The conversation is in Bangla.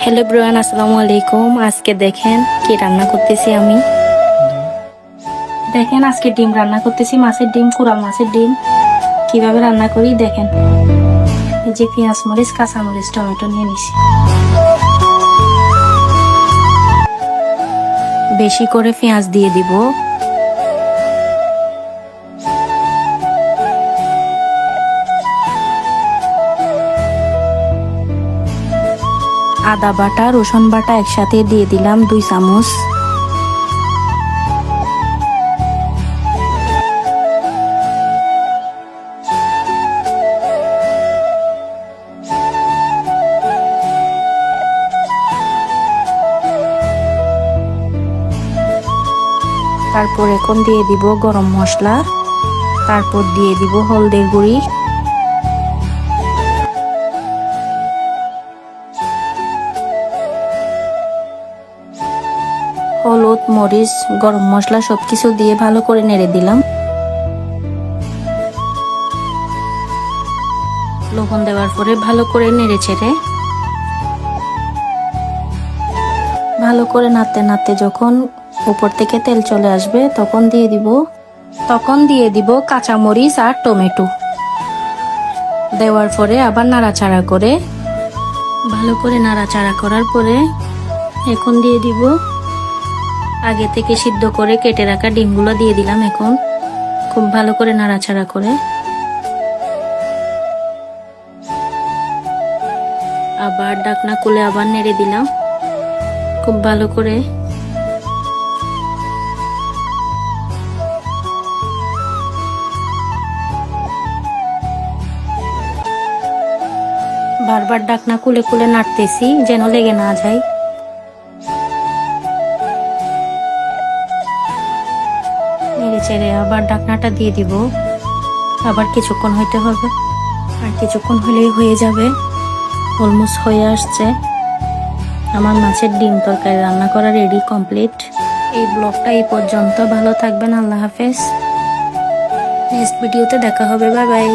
হ্যালো এভরিওয়ান, আসসালামু আলাইকুম। আজকে দেখেন কি রান্না করতেছি আমি। দেখেন আজকে ডিম রান্না করতেছি, মাছের ডিম, কোরাল মাছের ডিম। কিভাবে রান্না করি দেখেন। এই যে পেঁয়াজ মরিচ, কাঁচামরিচ, টমেটো নিয়ে নিছি। বেশি করে পেঁয়াজ দিয়ে দিব। আদা বাটা, রসুন বাটা একসাথে দিয়ে দিলাম 2 চামচ। তারপর এখন দিয়ে দিব গরম মশলা, তারপর দিয়ে দিব হলদের গুঁড়ি, হলুদ, মরিচ, গরম মশলা সবকিছু দিয়ে ভালো করে নেড়ে দিলাম। লবণ দেওয়ার পরে ভালো করে নেড়ে ছেড়ে ভালো করে নাড়তে নাড়তে যখন উপর থেকে তেল চলে আসবে তখন দিয়ে দিব কাঁচামরিচ আর টমেটো। দেওয়ার পরে আবার নাড়াচাড়া করে ভালো করে নাড়াচাড়া করার পরে এখন দিয়ে দিব আগে থেকে সিদ্ধ করে কেটে রাখা ডিমগুলো দিয়ে দিলাম। এখন খুব ভালো করে নাড়াচাড়া করে আবার ঢাকনা খুলে আবার নেড়ে দিলাম খুব ভালো করে। বারবার ঢাকনা খুলে খুলে নাড়তেছি যেন লেগে না যায়। নেড়ে চেড়ে আবার ঢাকনাটা দিয়ে দিব। আবার কিছুক্ষণ হইতে হবে, আর কিছুক্ষণ হলেই হয়ে যাবে। অলমোস্ট হয়ে আসছে। আমার মাছের ডিম তরকারি রান্না করা রেডি, কমপ্লিট। এই ব্লগটা এই পর্যন্ত। ভালো থাকবেন, আল্লাহ হাফেজ। নেক্সট ভিডিওতে দেখা হবে, বাই বাই।